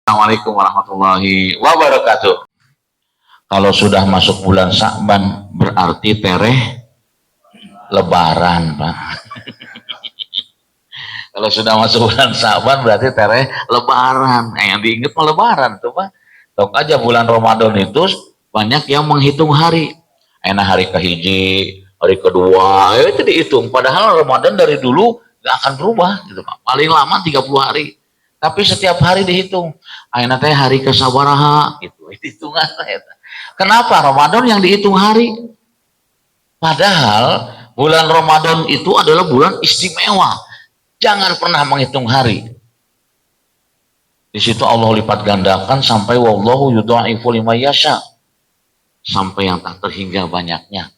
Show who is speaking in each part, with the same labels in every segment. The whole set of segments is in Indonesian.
Speaker 1: Assalamualaikum warahmatullahi wabarakatuh. Kalau sudah masuk bulan Sya'ban berarti tereh Lebaran, Pak. Kalau sudah masuk bulan Sya'ban berarti tereh Lebaran. Yang diingat mah Lebaran tuh, Pak. Tok aja bulan Ramadan itu banyak yang menghitung hari. Enak hari kehiji, hari kedua, itu dihitung. Padahal Ramadan dari dulu gak akan berubah gitu, Pak. Paling lama 30 hari. Tapi setiap hari dihitung. Ayeuna teh hari kasabaraha gitu. Hitungan eta. Kenapa Ramadan yang dihitung hari? Padahal bulan Ramadan itu adalah bulan istimewa. Jangan pernah menghitung hari. Di situ Allah lipat gandakan sampai wallahu yudha'ifu liman yasha. Sampai yang tak terhingga banyaknya.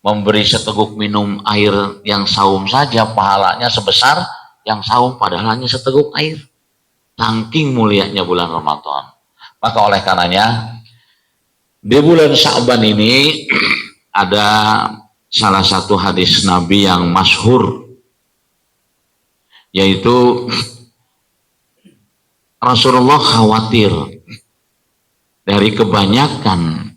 Speaker 1: Memberi seteguk minum air yang saum saja pahalanya sebesar yang saum padahal hanya seteguk air. Saking mulianya bulan Ramadan. Maka oleh karenanya di bulan Sya'ban ini ada salah satu hadis Nabi yang masyhur, yaitu Rasulullah khawatir dari kebanyakan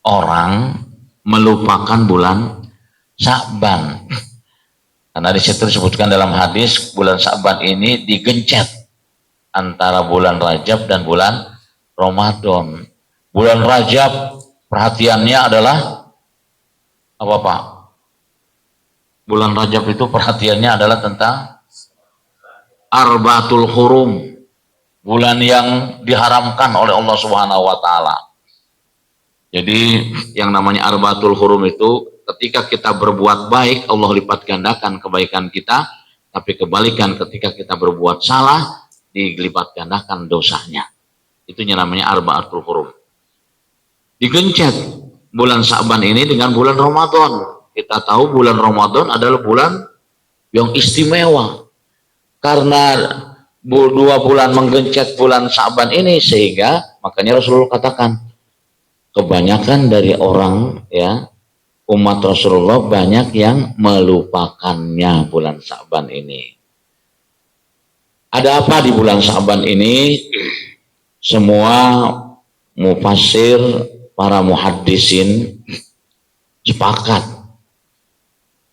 Speaker 1: orang melupakan bulan Sya'ban. Karena di situ disebutkan dalam hadis bulan Sya'ban ini digencet antara bulan Rajab dan bulan Ramadan. Bulan Rajab perhatiannya adalah apa, Pak? Bulan Rajab itu perhatiannya adalah tentang Arba'atul Hurum, bulan yang diharamkan oleh Allah Subhanahu wa taala. Jadi yang namanya Arba'atul Hurum itu ketika kita berbuat baik Allah lipat gandakan kebaikan kita, tapi kebalikan ketika kita berbuat salah dilipat gandakan dosanya. Itu namanya Arba'atul Hurum. Digencet bulan Sya'ban ini dengan bulan Ramadan. Kita tahu bulan Ramadan adalah bulan yang istimewa. Karena dua bulan menggencet bulan Sya'ban ini sehingga makanya Rasulullah katakan kebanyakan dari orang ya umat Rasulullah banyak yang melupakannya bulan Sya'ban ini. Ada apa di bulan Sya'ban ini? Semua mufassir, para muhaddisin sepakat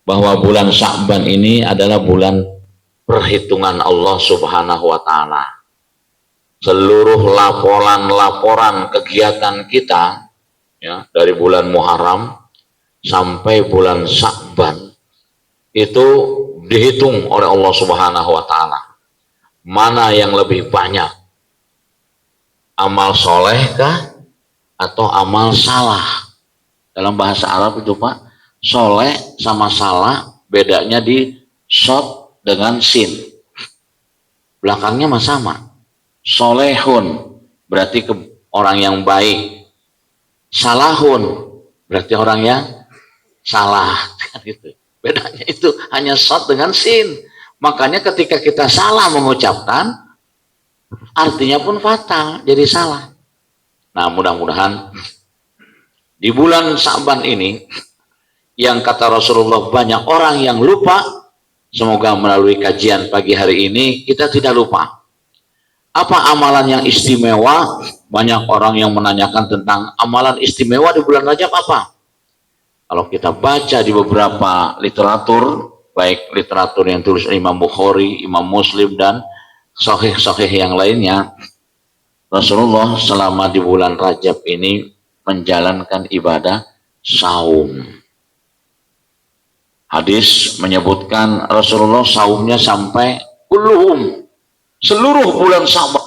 Speaker 1: bahwa bulan Sya'ban ini adalah bulan perhitungan Allah Subhanahu wa taala. Seluruh laporan kegiatan kita ya, dari bulan Muharram sampai bulan Sya'ban itu dihitung oleh Allah Subhanahu wa taala. Mana yang lebih banyak, amal soleh kah atau amal salah? Dalam bahasa Arab itu, Pak, soleh sama salah bedanya di shot dengan sin, belakangnya mah sama. Solehun berarti orang yang baik, salahun berarti orang yang salah. Gitu. Bedanya itu hanya shot dengan sin. Makanya ketika kita salah mengucapkan, artinya pun fatal, jadi salah. Nah, mudah-mudahan di bulan Sya'ban ini, yang kata Rasulullah banyak orang yang lupa, semoga melalui kajian pagi hari ini kita tidak lupa. Apa amalan yang istimewa? Banyak orang yang menanyakan tentang amalan istimewa di bulan Rajab apa? Kalau kita baca di beberapa literatur, baik literatur yang tulis Imam Bukhari, Imam Muslim, dan sahih-sahih yang lainnya, Rasulullah selama di bulan Rajab ini menjalankan ibadah saum. Hadis menyebutkan Rasulullah saumnya sampai kulluhum, seluruh bulan Sya'ban.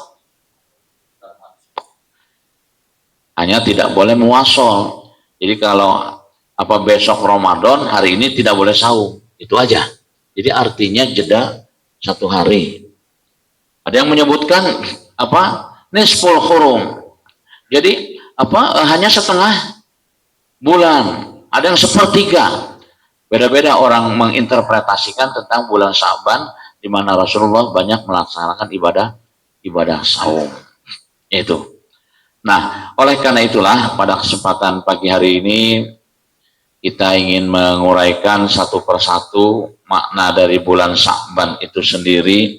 Speaker 1: Hanya tidak boleh muwasol. Jadi kalau besok Ramadan, hari ini tidak boleh saum. Itu aja. Jadi artinya jeda 1 hari. Ada yang menyebutkan nisful hurum. Jadi hanya setengah bulan. Ada yang sepertiga. Beda-beda orang menginterpretasikan tentang bulan Sya'ban, di mana Rasulullah banyak melaksanakan ibadah saum. Itu. Nah, oleh karena itulah pada kesempatan pagi hari ini kita ingin menguraikan satu persatu makna dari bulan Sya'ban itu sendiri,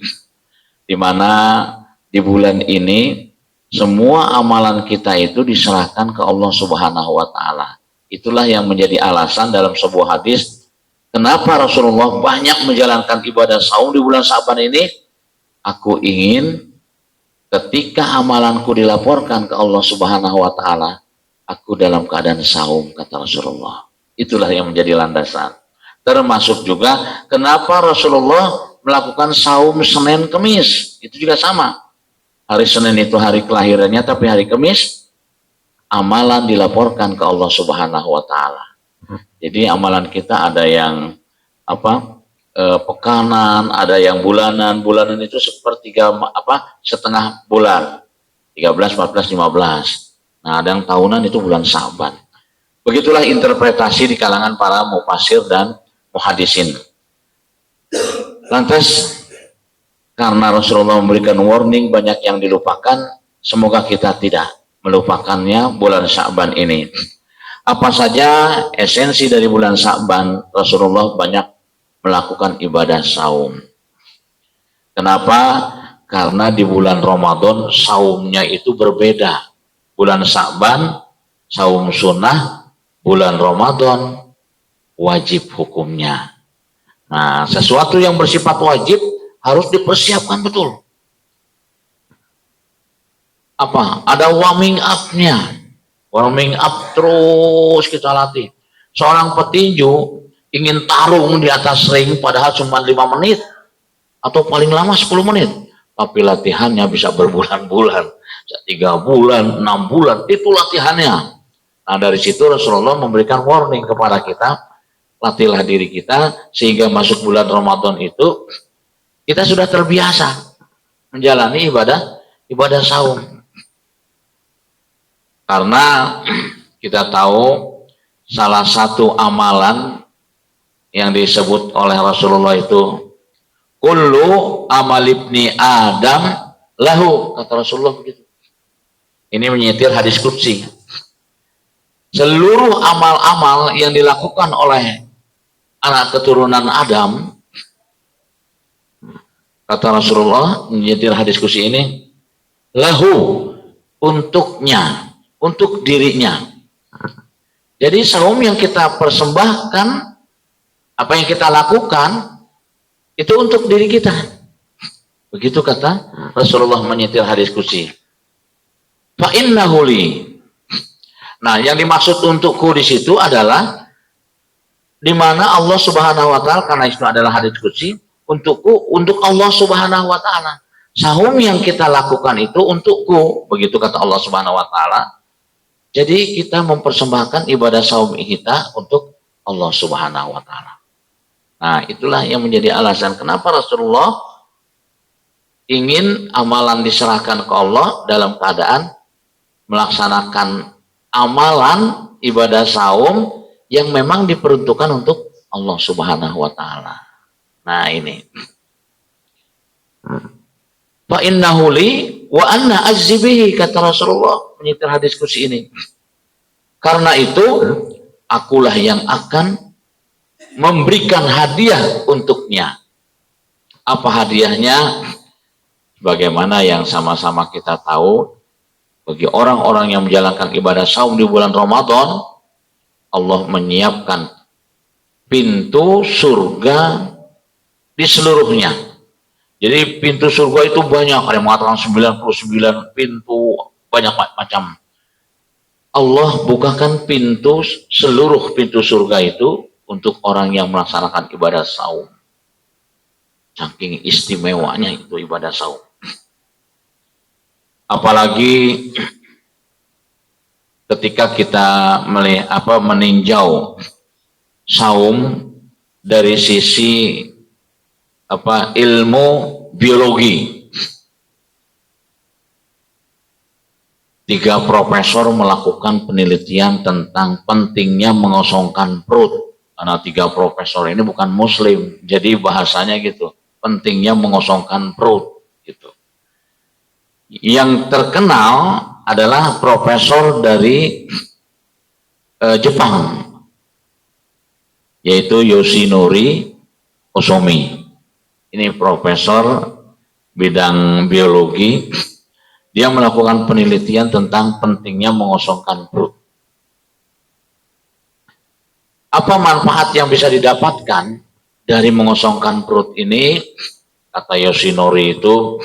Speaker 1: di mana di bulan ini semua amalan kita itu diserahkan ke Allah Subhanahu wa taala. Itulah yang menjadi alasan dalam sebuah hadis kenapa Rasulullah banyak menjalankan ibadah saum di bulan Sya'ban ini. Aku ingin ketika amalanku dilaporkan ke Allah Subhanahu wa taala, aku dalam keadaan saum, kata Rasulullah. Itulah yang menjadi landasan. Termasuk juga kenapa Rasulullah melakukan saum Senin Kemis. Itu juga sama. Hari Senin itu hari kelahirannya, tapi hari Kemis amalan dilaporkan ke Allah Subhanahu wa taala. Jadi amalan kita ada yang pekanan, ada yang bulanan. Bulanan itu setengah bulan. 13, 14, 15. Nah, ada yang tahunan itu bulan Sya'ban. Begitulah interpretasi di kalangan para mufasir dan muhadisin. Lantas karena Rasulullah memberikan warning banyak yang dilupakan, semoga kita tidak melupakannya bulan Sya'ban ini. Apa saja esensi dari bulan Sya'ban? Rasulullah banyak melakukan ibadah saum. Kenapa? Karena di bulan Ramadan saumnya itu berbeda. Bulan Sya'ban saum sunnah, bulan Ramadan wajib hukumnya. Nah, sesuatu yang bersifat wajib harus dipersiapkan betul. Ada warming up-nya. Warming up terus kita latih. Seorang petinju ingin tarung di atas ring padahal cuma 5 menit atau paling lama 10 menit, tapi latihannya bisa berbulan-bulan, 3 bulan, 6 bulan, itu latihannya. Nah, dari situ Rasulullah memberikan warning kepada kita, latihlah diri kita sehingga masuk bulan Ramadan itu kita sudah terbiasa menjalani ibadah saum. Karena kita tahu salah satu amalan yang disebut oleh Rasulullah itu kullu amal ibni Adam lahu, kata Rasulullah begitu. Ini menyetir hadis qudsi. Seluruh amal-amal yang dilakukan oleh anak keturunan Adam, kata Rasulullah menyetir hadis qudsi ini, lahu, untuknya, untuk dirinya. Jadi saum yang kita persembahkan, apa yang kita lakukan itu untuk diri kita. Begitu kata Rasulullah menyetir hadis qudsi. Fa innahu li. Nah, yang dimaksud untukku di situ adalah di mana Allah Subhanahu wa taala, karena itu adalah hadis qudsi, untukku, untuk Allah Subhanahu wa taala. Saum yang kita lakukan itu untukku, begitu kata Allah Subhanahu wa taala. Jadi kita mempersembahkan ibadah saum kita untuk Allah Subhanahu wa taala. Nah, itulah yang menjadi alasan kenapa Rasulullah ingin amalan diserahkan ke Allah dalam keadaan melaksanakan amalan ibadah saum yang memang diperuntukkan untuk Allah Subhanahu wa taala. Nah, ini. Fa innahu li wa anna azzibihi, kata Rasulullah menyetir hadis qudsi ini. Karena itu akulah yang akan memberikan hadiah untuknya. Apa hadiahnya? Bagaimana yang sama-sama kita tahu, bagi orang-orang yang menjalankan ibadah saum di bulan Ramadan, Allah menyiapkan pintu surga di seluruhnya. Jadi pintu surga itu banyak, ada yang mengatakan 99 pintu, banyak macam. Allah bukakan pintu, seluruh pintu surga itu untuk orang yang melaksanakan ibadah saum. Saking istimewanya itu ibadah saum. Apalagi ketika kita meninjau saum dari sisi ilmu biologi. 3 profesor melakukan penelitian tentang pentingnya mengosongkan perut. Karena 3 profesor ini bukan muslim, jadi bahasanya gitu, pentingnya mengosongkan perut gitu. Yang terkenal adalah profesor dari Jepang, yaitu Yoshinori Ozomi. Ini profesor bidang biologi. Dia melakukan penelitian tentang pentingnya mengosongkan perut. Apa manfaat yang bisa didapatkan dari mengosongkan perut ini? Kata Yoshinori itu,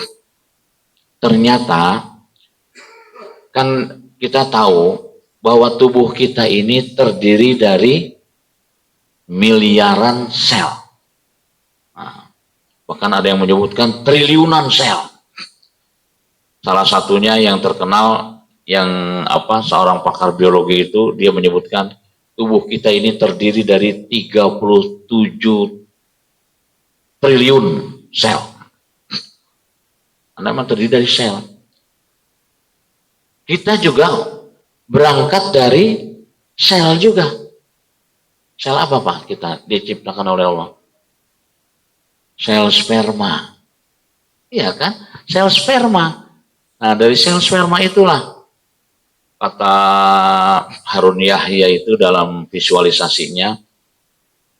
Speaker 1: ternyata kan kita tahu bahwa tubuh kita ini terdiri dari miliaran sel. Nah, bahkan ada yang menyebutkan triliunan sel. Salah satunya yang terkenal, yang seorang pakar biologi itu, dia menyebutkan tubuh kita ini terdiri dari 37 triliun sel. Karena memang terdiri dari sel. Kita juga berangkat dari sel juga. Sel apa Pak kita diciptakan oleh Allah? Sel sperma. Iya kan? Sel sperma. Nah, dari sel sperma itulah, kata Harun Yahya itu dalam visualisasinya,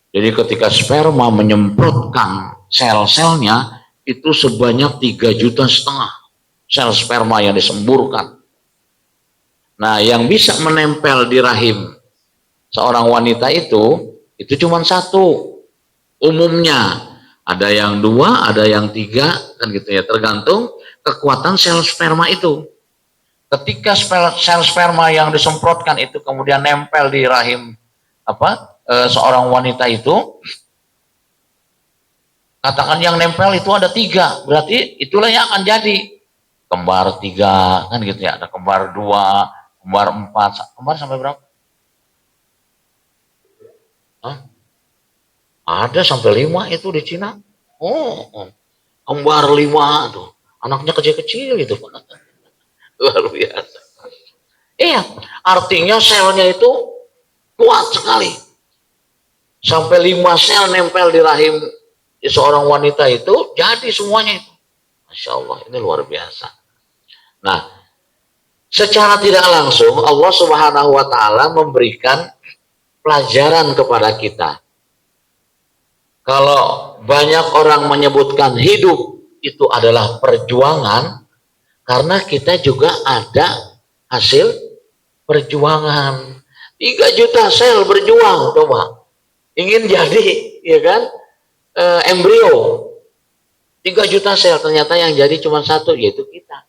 Speaker 1: jadi ketika sperma menyemprotkan sel-selnya, itu sebanyak 3,5 juta sel sperma yang disemburkan. Nah, yang bisa menempel di rahim seorang wanita itu cuma 1. Umumnya ada yang 2, ada yang 3, kan gitu ya, tergantung kekuatan sel sperma itu. Ketika sel sperma yang disemprotkan itu kemudian nempel di rahim seorang wanita itu, katakan yang nempel itu ada 3, berarti itulah yang akan jadi kembar 3, kan gitu ya, ada kembar 2, kembar 4, kembar sampai berapa? Ada sampai 5 itu di Cina. Kembar 5 tuh. Anaknya kecil-kecil itu. Luar biasa. Iya, artinya selnya itu kuat sekali. Sampai 5 sel nempel di rahim seorang wanita itu, jadi semuanya itu. Masya Allah, ini luar biasa. Nah, secara tidak langsung Allah Subhanahu wa Ta'ala memberikan pelajaran kepada kita. Kalau banyak orang menyebutkan hidup itu adalah perjuangan, karena kita juga ada hasil perjuangan. 3 juta sel berjuang, coba. Ingin jadi, ya kan, embrio. 3 juta sel, ternyata yang jadi cuma 1, yaitu kita.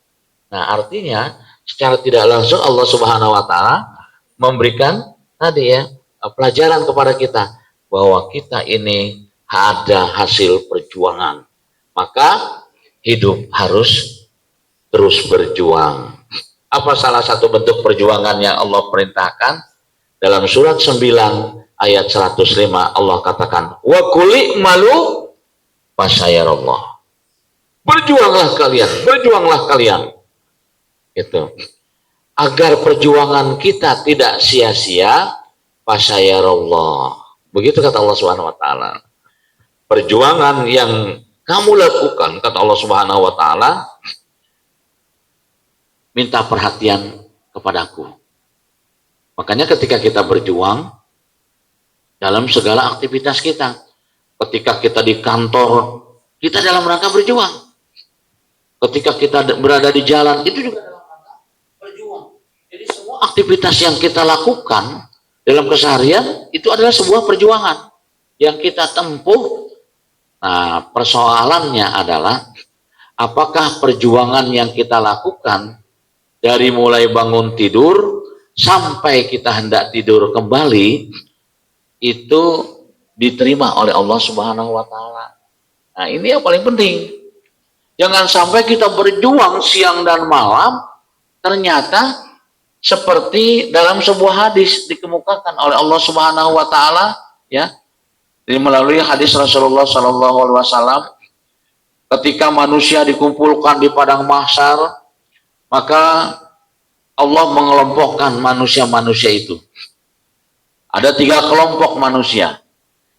Speaker 1: Nah, artinya secara tidak langsung Allah Subhanahu wa Ta'ala memberikan tadi ya pelajaran kepada kita bahwa kita ini ada hasil perjuangan. Maka hidup harus terus berjuang. Apa salah satu bentuk perjuangan yang Allah perintahkan? Dalam surat 9 ayat 105 Allah katakan, wa kuli malu fasyarallah. Berjuanglah kalian. Itu. Agar perjuangan kita tidak sia-sia, fasyarallah. Begitu kata Allah Subhanahu wa Ta'ala. Perjuangan yang kamu lakukan, kata Allah Subhanahu wa Ta'ala, minta perhatian kepadaku. Makanya ketika kita berjuang dalam segala aktivitas kita, ketika kita di kantor, kita dalam rangka berjuang. Ketika kita berada di jalan, itu juga dalam rangka berjuang. Jadi semua aktivitas yang kita lakukan dalam keseharian itu adalah sebuah perjuangan yang kita tempuh. Nah, persoalannya adalah apakah perjuangan yang kita lakukan dari mulai bangun tidur sampai kita hendak tidur kembali itu diterima oleh Allah Subhanahu wa taala. Nah, ini yang paling penting. Jangan sampai kita berjuang siang dan malam ternyata seperti dalam sebuah hadis dikemukakan oleh Allah Subhanahu wa taala, ya. Melalui hadis Rasulullah sallallahu alaihi wasallam, ketika manusia dikumpulkan di padang mahsyar, maka Allah mengelompokkan manusia-manusia itu. Ada 3 kelompok manusia.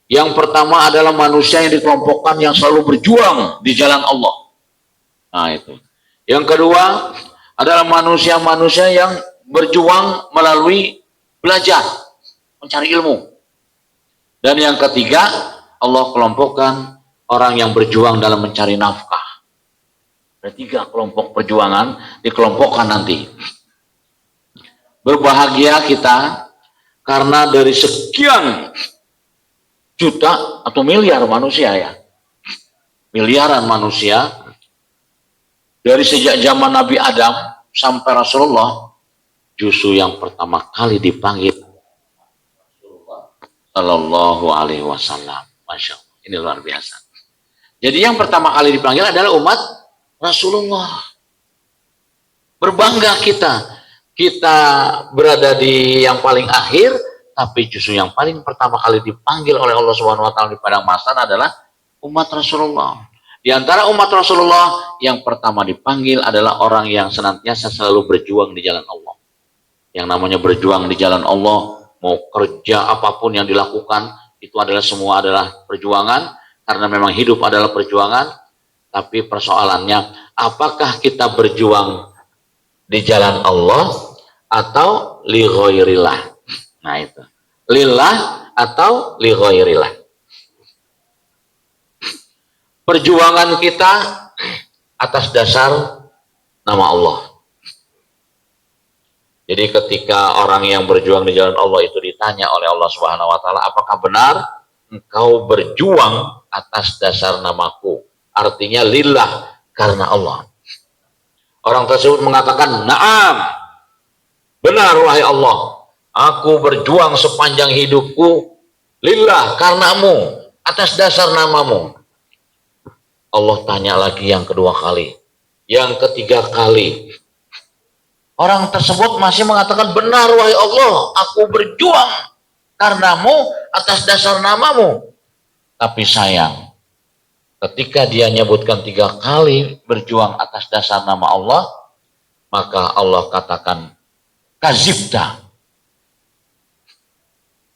Speaker 1: Yang pertama adalah manusia yang dikelompokkan yang selalu berjuang di jalan Allah. Nah, itu. Yang kedua adalah manusia-manusia yang berjuang melalui belajar, mencari ilmu. Dan yang ketiga, Allah kelompokkan orang yang berjuang dalam mencari nafkah. Ada 3 kelompok perjuangan dikelompokkan nanti. Berbahagia kita karena dari sekian juta atau miliar manusia, ya, miliaran manusia, dari sejak zaman Nabi Adam sampai Rasulullah, justru yang pertama kali dipanggil Sallallahu Alaihi Wasallam. Masya Allah, ini luar biasa. Jadi yang pertama kali dipanggil adalah umat Rasulullah. Berbangga kita berada di yang paling akhir, tapi justru yang paling pertama kali dipanggil oleh Allah Subhanahu wa taala di padang mahsyar adalah umat Rasulullah. Di antara umat Rasulullah yang pertama dipanggil adalah orang yang senantiasa selalu berjuang di jalan Allah. Yang namanya berjuang di jalan Allah, mau kerja apapun yang dilakukan, itu adalah semua adalah perjuangan, karena memang hidup adalah perjuangan. Tapi persoalannya, apakah kita berjuang di jalan Allah atau li ghairillah? Nah, itu. Lillah atau li ghairillah. Perjuangan kita atas dasar nama Allah. Jadi ketika orang yang berjuang di jalan Allah itu ditanya oleh Allah Subhanahu wa taala, apakah benar engkau berjuang atas dasar namaku? Artinya lillah, karena Allah. Orang tersebut mengatakan, "Na'am. Benar wahai Allah. Aku berjuang sepanjang hidupku lillah, karenamu, atas dasar namamu." Allah tanya lagi yang kedua kali, yang ketiga kali. Orang tersebut masih mengatakan, "Benar wahai Allah, aku berjuang karenamu atas dasar namamu." Tapi sayang, ketika dia nyebutkan 3 kali berjuang atas dasar nama Allah, maka Allah katakan, "Kazibta.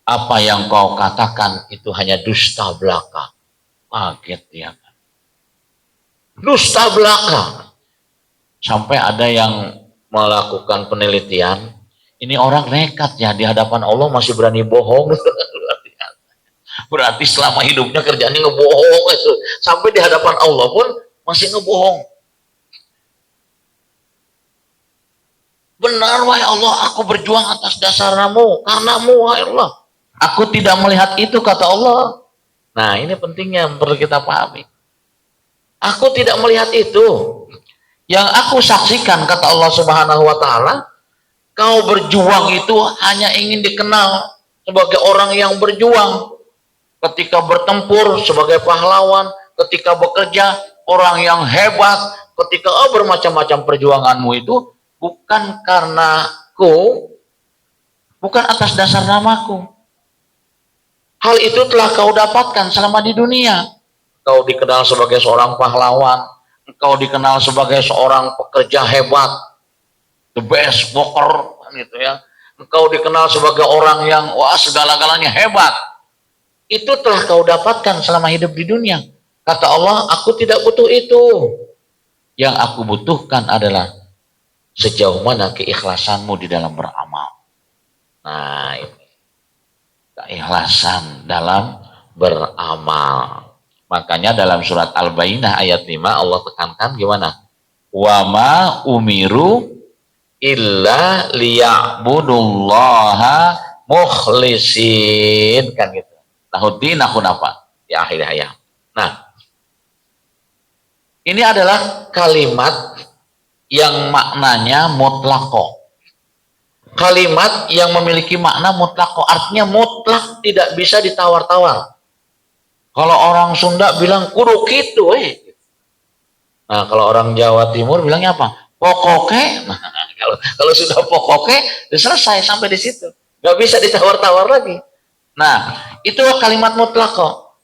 Speaker 1: Apa yang kau katakan itu hanya dusta belaka." Kaget dia. Dusta belaka. Sampai ada yang melakukan penelitian, ini orang nekat ya, di hadapan Allah masih berani bohong. Berarti selama hidupnya kerjanya ngebohong itu. Sampai di hadapan Allah pun masih ngebohong. Benar wahai Allah, aku berjuang atas dasar-Mu, karenamu wahai Allah. Aku tidak melihat itu, kata Allah. Nah, ini pentingnya perlu kita pahami. Aku tidak melihat itu. Yang aku saksikan, kata Allah Subhanahu wa taala, kau berjuang itu hanya ingin dikenal sebagai orang yang berjuang. Ketika bertempur sebagai pahlawan, ketika bekerja orang yang hebat, ketika bermacam-macam perjuanganmu itu bukan karenaku, bukan atas dasar namaku. Hal itu telah kau dapatkan selama di dunia. Kau dikenal sebagai seorang pahlawan, engkau dikenal sebagai seorang pekerja hebat, the best worker, gitu ya. Engkau dikenal sebagai orang yang wah segala-galanya hebat. Itu telah kau dapatkan selama hidup di dunia. Kata Allah, aku tidak butuh itu. Yang aku butuhkan adalah sejauh mana keikhlasanmu di dalam beramal. Nah, ini keikhlasan dalam beramal. Makanya dalam surat Al-Bayyinah ayat 5 Allah tekankan gimana? Wa ma umiru illa liya'budullaha mukhlisin, kan gitu. Lahuddin apa? Di akhir ayat. Nah, Ini adalah kalimat yang maknanya mutlaqo. Kalimat yang memiliki makna mutlaqo, artinya mutlak, tidak bisa ditawar-tawar. Kalau orang Sunda bilang kudu kitu Nah, kalau orang Jawa Timur bilangnya apa? Pokoke. Nah, kalau sudah pokoke, sudah selesai sampai di situ. Nggak bisa ditawar-tawar lagi. Nah, itu kalimat mutlaqo.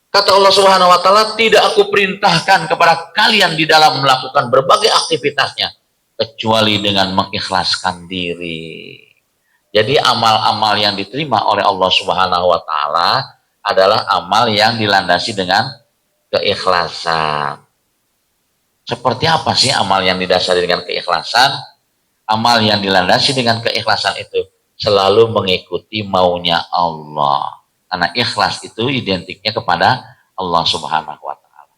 Speaker 1: Kata Allah Subhanahu wa taala, tidak aku perintahkan kepada kalian di dalam melakukan berbagai aktivitasnya kecuali dengan mengikhlaskan diri. Jadi amal-amal yang diterima oleh Allah Subhanahu wa taala adalah amal yang dilandasi dengan keikhlasan. Seperti apa sih amal yang didasari dengan keikhlasan? Amal yang dilandasi dengan keikhlasan itu selalu mengikuti maunya Allah. Karena ikhlas itu identiknya kepada Allah Subhanahu wa taala.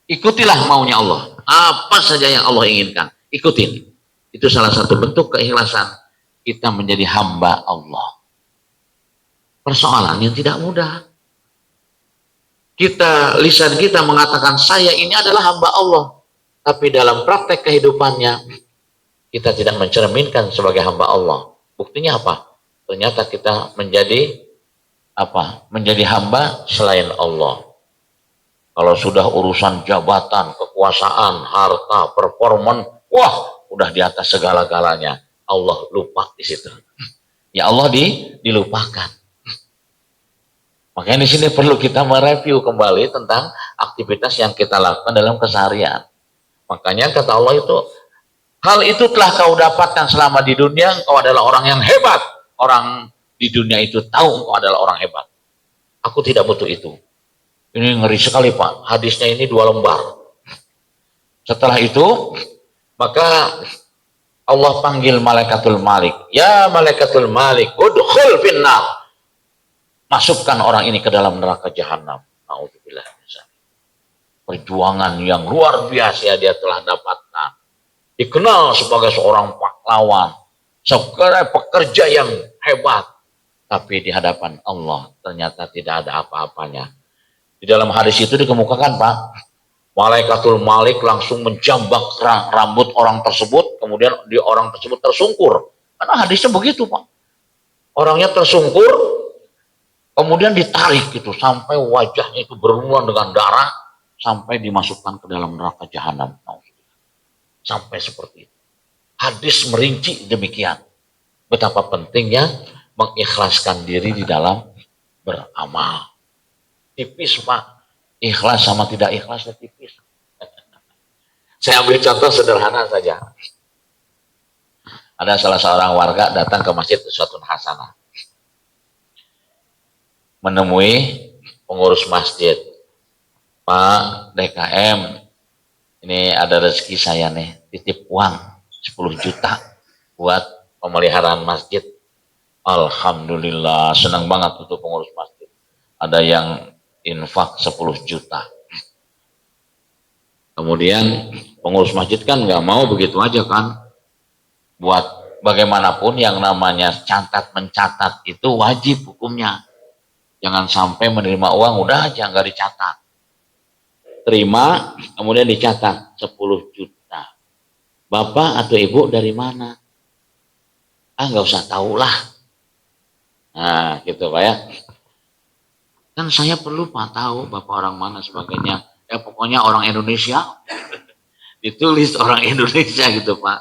Speaker 1: Ikutilah maunya Allah. Apa saja yang Allah inginkan, ikutin. Itu salah satu bentuk keikhlasan kita menjadi hamba Allah. Persoalan yang tidak mudah. Lisan kita mengatakan saya ini adalah hamba Allah. Tapi dalam praktek kehidupannya kita tidak mencerminkan sebagai hamba Allah. Buktinya apa? Ternyata kita menjadi menjadi hamba selain Allah. Kalau sudah urusan jabatan, kekuasaan, harta, performan, wah, udah di atas segala-galanya. Allah lupa di situ. Ya Allah dilupakan. Makanya di sini perlu kita mereview kembali tentang aktivitas yang kita lakukan dalam keseharian. Makanya kata Allah itu, hal itu telah kau dapatkan selama di dunia, engkau adalah orang yang hebat. Orang di dunia itu tahu engkau adalah orang hebat. Aku tidak butuh itu. Ini ngeri sekali Pak. Hadisnya ini 2 lembar. Setelah itu, maka Allah panggil Malaikatul Malik. Ya Malaikatul Malik, udkhul finnar. Masukkan orang ini ke dalam neraka jahanam. Nauzubillah. Perjuangan yang luar biasa dia telah dapatkan. Dikenal sebagai seorang pahlawan. Sebagai pekerja yang hebat. Tapi di hadapan Allah ternyata tidak ada apa-apanya. Di dalam hadis itu dikemukakan Pak, Malaikatul Malik langsung menjambak rambut orang tersebut, kemudian orang tersebut tersungkur. Karena hadisnya begitu Pak. Orangnya tersungkur, kemudian ditarik gitu sampai wajahnya itu berlumuran dengan darah, sampai dimasukkan ke dalam neraka jahanam. Sampai seperti itu. Hadis merinci demikian. Betapa pentingnya mengikhlaskan diri di dalam beramal. Tipis Pak. Ikhlas sama tidak ikhlas tipis. Saya ambil contoh sederhana saja. Ada salah seorang warga datang ke masjid Uswatun Hasanah. Menemui pengurus masjid. Pak DKM, ini ada rezeki saya nih, titip uang 10 juta buat pemeliharaan masjid. Alhamdulillah, senang banget untuk pengurus masjid. Ada yang infak 10 juta. Kemudian pengurus masjid kan nggak mau begitu aja kan. Buat bagaimanapun yang namanya mencatat itu wajib hukumnya. Jangan sampai menerima uang udah aja nggak dicatat. Terima, kemudian dicatat 10 juta. Bapak atau ibu dari mana? Nggak usah tahulah. Nah, gitu Pak ya. Kan saya perlu Pak tahu Bapak orang mana sebagainya. Ya pokoknya orang Indonesia. Ditulis orang Indonesia gitu Pak.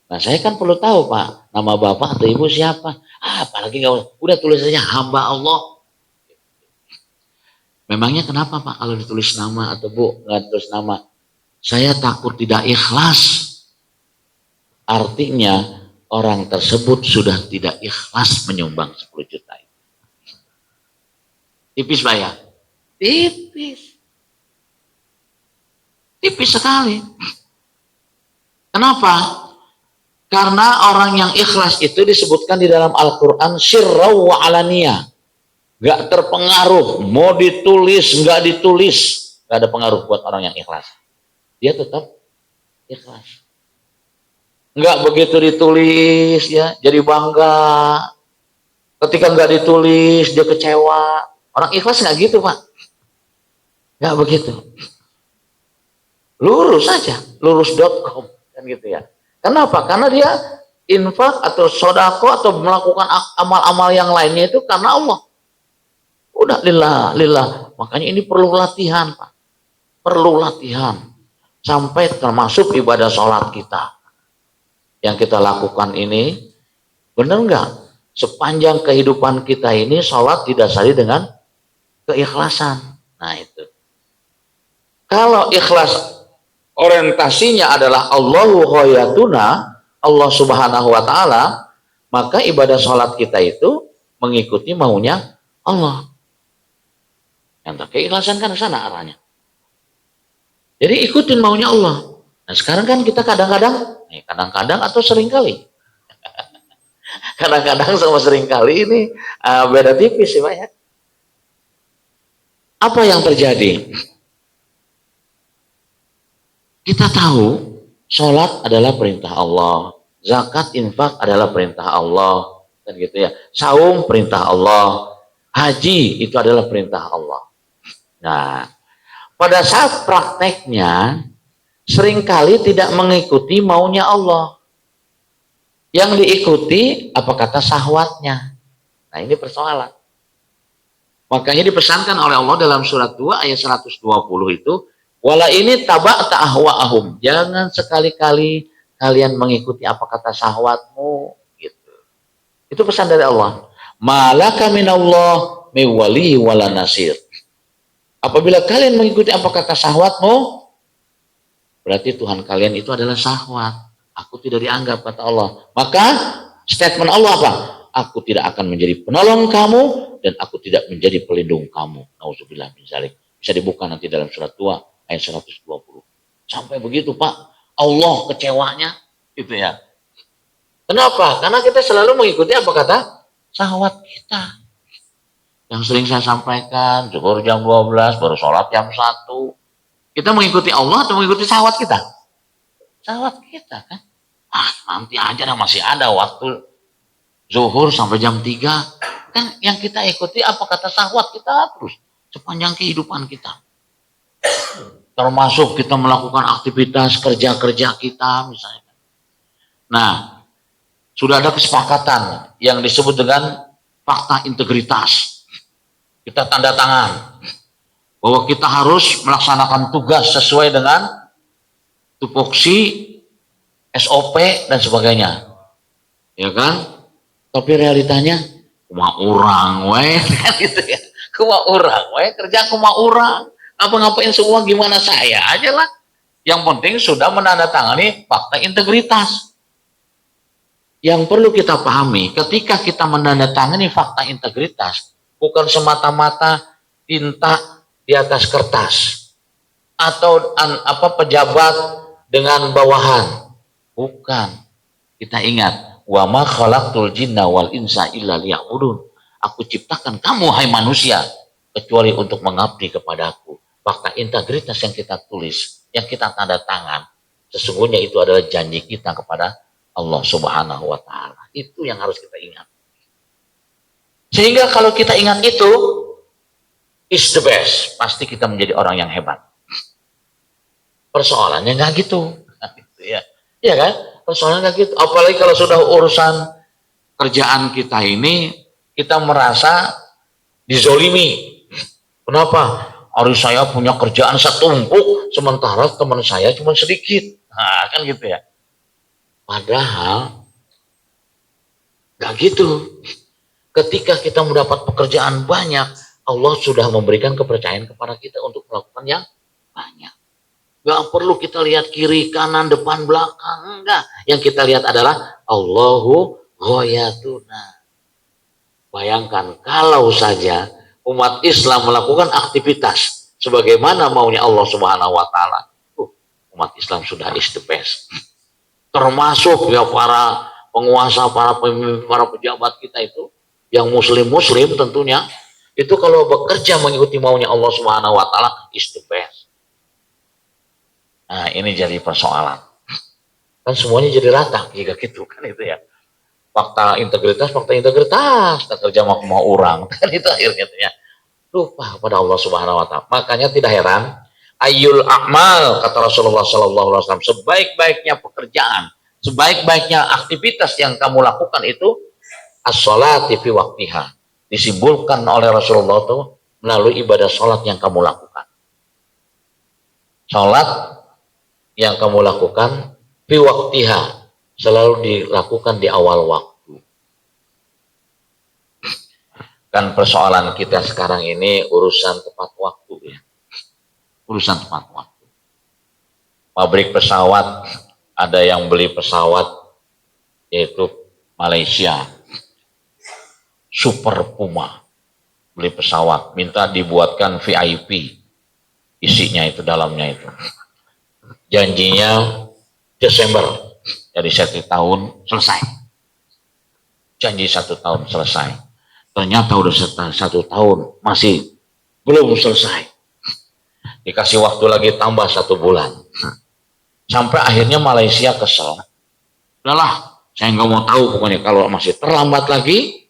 Speaker 1: Nah saya kan perlu tahu Pak. Nama Bapak atau Ibu siapa. Apalagi nggak udah tulis saja hamba Allah. Memangnya kenapa Pak kalau ditulis nama atau Bu nggak tulis nama? Saya takut tidak ikhlas. Artinya orang tersebut sudah tidak ikhlas menyumbang 10 juta itu. Tipis Pak ya? Tipis. Tipis sekali. Kenapa? Karena orang yang ikhlas itu disebutkan di dalam Al-Quran sirra wa alaniyah. Gak terpengaruh, mau ditulis, gak ditulis. Gak ada pengaruh buat orang yang ikhlas. Dia tetap ikhlas. Nggak begitu ditulis ya jadi bangga, ketika nggak ditulis dia kecewa. Orang ikhlas nggak gitu Pak, nggak begitu. lurus saja, lurus.com kan gitu ya. Kenapa? Karena dia infak atau sodako atau melakukan amal-amal yang lainnya itu karena Allah. Udah lillah, lillah. Makanya ini perlu latihan, Pak. Perlu latihan. Sampai termasuk ibadah sholat kita. Yang kita lakukan ini, benar nggak? Sepanjang kehidupan kita ini, sholat didasari dengan keikhlasan. Nah itu. Kalau ikhlas orientasinya adalah Allahu khayatuna, Allah subhanahu wa ta'ala, maka ibadah sholat kita itu mengikuti maunya Allah. Yang keikhlasan kan ke sana arahnya. Jadi ikutin maunya Allah. Nah sekarang kan kita kadang-kadang atau seringkali, kadang-kadang sama seringkali ini beda tipis sih Pak ya. Apa yang terjadi? Kita tahu sholat adalah perintah Allah, zakat infak adalah perintah Allah, kan gitu ya. Saum perintah Allah, haji itu adalah perintah Allah. Nah, pada saat prakteknya seringkali tidak mengikuti maunya Allah. Yang diikuti apa kata syahwatnya. Nah, ini persoalan. Makanya dipesankan oleh Allah dalam surat 2 ayat 120 itu, wala ini taba'ta ahwa'ahum. Jangan sekali-kali kalian mengikuti apa kata syahwatmu gitu. Itu pesan dari Allah. Malaka minallah miwali wala nasir. Apabila kalian mengikuti apa kata syahwatmu, berarti Tuhan kalian itu adalah syahwat. Aku tidak dianggap kata Allah. Maka statement Allah apa? Aku tidak akan menjadi penolong kamu dan aku tidak menjadi pelindung kamu. Nauzubillah min dzalik. Bisa dibuka nanti dalam surat 2 ayat 120. Sampai begitu Pak, Allah kecewanya gitu ya. Kenapa? Karena kita selalu mengikuti apa kata syahwat kita. Yang sering saya sampaikan, zuhur jam 12, baru sholat jam 1. Kita mengikuti Allah atau mengikuti syahwat kita? Syahwat kita kan. Nanti aja dah, masih ada waktu zuhur sampai jam 3. Kan yang kita ikuti apa kata syahwat kita terus sepanjang kehidupan kita. Termasuk kita melakukan aktivitas kerja-kerja kita misalnya. Nah, sudah ada kesepakatan yang disebut dengan fakta integritas. Kita tanda tangan bahwa kita harus melaksanakan tugas sesuai dengan tupoksi, SOP dan sebagainya, ya kan? Tapi realitanya kuma orang, weh, kan gitu ya. Kuma orang, weh, kerja kuma orang, apa-ngapain semua gimana saya aja lah. Yang penting sudah menandatangani fakta integritas. Yang perlu kita pahami, ketika kita menandatangani fakta integritas, bukan semata-mata tinta di atas kertas atau pejabat dengan bawahan. Bukan. Kita ingat, wa ma khalaqtul jinna wal insa illa liya'budun. Aku ciptakan kamu hai manusia kecuali untuk mengabdi kepadaku. Fakta integritas yang kita tulis, yang kita tanda tangan, sesungguhnya itu adalah janji kita kepada Allah Subhanahu wa taala. Itu yang harus kita ingat. Sehingga kalau kita ingat itu, is the best. Pasti kita menjadi orang yang hebat. Persoalannya nggak gitu. Ya. Iya kan? Persoalannya nggak gitu. Apalagi kalau sudah urusan kerjaan kita ini, kita merasa dizolimi. Kenapa? Harus saya punya kerjaan setumpuk, sementara teman saya cuma sedikit. Nah, kan gitu ya. Padahal nggak gitu. Ketika kita mendapat pekerjaan banyak, Allah sudah memberikan kepercayaan kepada kita untuk melakukan yang banyak. Gak perlu kita lihat kiri, kanan, depan, belakang. Enggak. Yang kita lihat adalah Allahu ghayatuna. Bayangkan kalau saja umat Islam melakukan aktivitas sebagaimana maunya Allah Subhanahu wa taala. Umat Islam sudah is the best. Termasuk ya para penguasa, para pemimpin, para pejabat kita itu yang muslim tentunya, itu kalau bekerja mengikuti maunya Allah Subhanahu wa taala is the best. Nah, ini jadi persoalan. Kan semuanya jadi rata jika gitu kan itu ya. Fakta integritas, tak kerja mau orang kan itu akhirnya ya. Lupa pada Allah Subhanahu wa taala. Makanya tidak heran Ayyul a'mal, kata Rasulullah sallallahu alaihi wasallam, sebaik-baiknya pekerjaan, sebaik-baiknya aktivitas yang kamu lakukan itu as-sholati fi waqtiha. Disimpulkan oleh Rasulullah itu melalui ibadah sholat yang kamu lakukan. Sholat yang kamu lakukan fi waqtiha, selalu dilakukan di awal waktu. Kan persoalan kita sekarang ini urusan tepat waktu ya. Urusan tepat waktu. Pabrik pesawat, ada yang beli pesawat yaitu Malaysia, Super Puma, beli pesawat, minta dibuatkan VIP, isinya itu dalamnya itu. Janjinya Desember, jadi 1 tahun selesai. Janji 1 tahun selesai. Ternyata udah 1 tahun masih belum selesai. Dikasih waktu lagi tambah 1 bulan. Sampai akhirnya Malaysia kesel. Udahlah, saya nggak mau tahu pokoknya kalau masih terlambat lagi,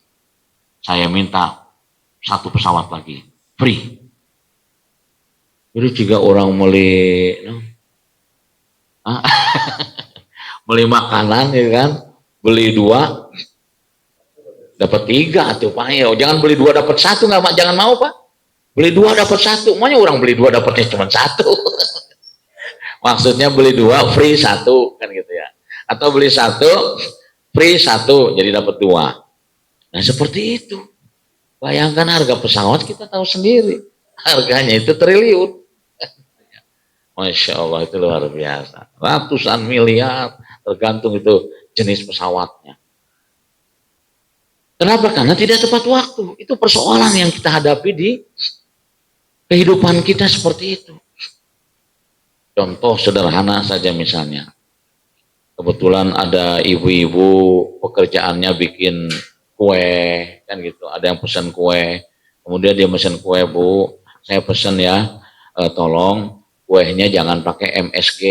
Speaker 1: saya minta 1 pesawat lagi, free. Jadi jika orang beli makanan ya kan, beli 2 dapat 3 tuh Pak. Ya, jangan beli 2 dapat 1, nggak Pak, jangan mau Pak. Beli 2 dapat 1, maunya orang beli 2 dapatnya cuma 1. Maksudnya beli 2 free 1 kan gitu ya. Atau beli 1 free 1 jadi dapat 2. Nah seperti itu. Bayangkan harga pesawat kita tahu sendiri. Harganya itu triliun. Masya Allah, itu luar biasa. Ratusan miliar tergantung itu jenis pesawatnya. Kenapa? Karena tidak tepat waktu. Itu persoalan yang kita hadapi di kehidupan kita seperti itu. Contoh sederhana saja misalnya. Kebetulan ada ibu-ibu pekerjaannya bikin kue, kan gitu. Ada yang pesan kue. Kemudian dia pesan kue, Bu, saya pesan ya, tolong kuenya jangan pakai MSG.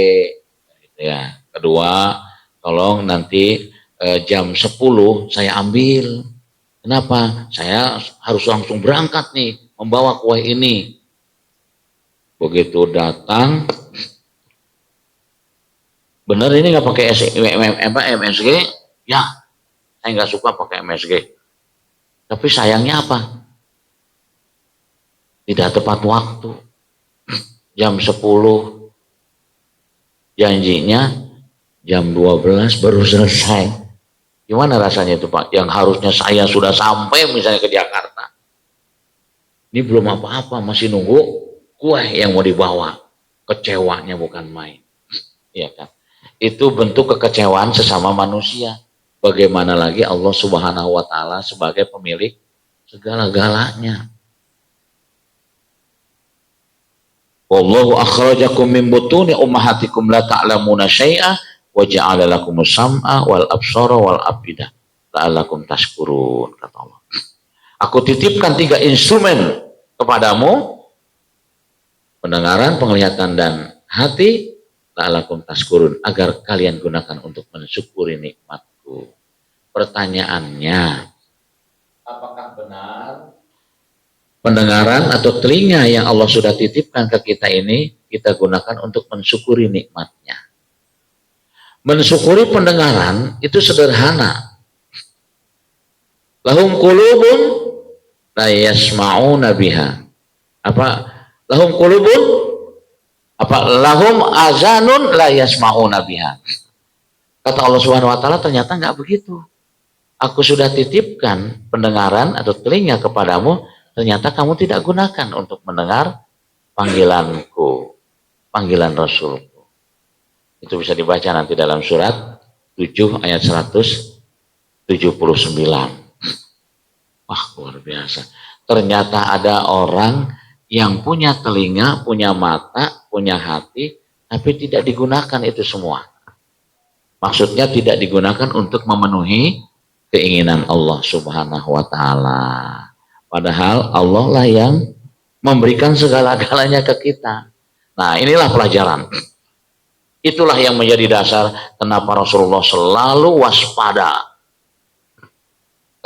Speaker 1: Gitu ya. Kedua, tolong nanti jam 10 saya ambil. Kenapa? Saya harus langsung berangkat nih, membawa kue ini. Begitu datang, bener ini nggak pakai MSG? Ya, saya nggak suka pakai MSG. Tapi sayangnya apa? Tidak tepat waktu. Jam 10, janjinya jam 12 baru selesai. Gimana rasanya itu Pak? Yang harusnya saya sudah sampai misalnya ke Jakarta. Ini belum apa-apa, masih nunggu kue yang mau dibawa. Kecewanya bukan main. Iya kan? Itu bentuk kekecewaan sesama manusia. Bagaimana lagi Allah Subhanahu wa taala sebagai pemilik segala-galanya. Wallahu akhrajakum min butuni ummahatikum la ta'lamuna syai'a wa ja'ala lakumus sam'a wal absara wal afidah la'allakum tashkurun, kata Allah. Aku titipkan 3 instrumen kepadamu, pendengaran, penglihatan, dan hati, la'allakum tashkurun, agar kalian gunakan untuk mensyukuri nikmatku. Pertanyaannya, apakah benar pendengaran atau telinga yang Allah sudah titipkan ke kita ini kita gunakan untuk mensyukuri nikmatnya? Mensyukuri pendengaran itu sederhana. Lahum qulubun la yasma'una biha. Apa? Lahum qulubun apa? Lahum azanun la yasma'una biha. Kata Allah Subhanahu wa taala, ternyata enggak begitu. Aku sudah titipkan pendengaran atau telinga kepadamu, ternyata kamu tidak gunakan untuk mendengar panggilanku, panggilan Rasulku. Itu bisa dibaca nanti dalam surat 7 ayat 179. Wah, luar biasa. Ternyata ada orang yang punya telinga, punya mata, punya hati, tapi tidak digunakan itu semua. Maksudnya tidak digunakan untuk memenuhi keinginan Allah Subhanahu wa taala. Padahal Allah lah yang memberikan segala-galanya ke kita. Nah, inilah pelajaran. Itulah yang menjadi dasar kenapa Rasulullah selalu waspada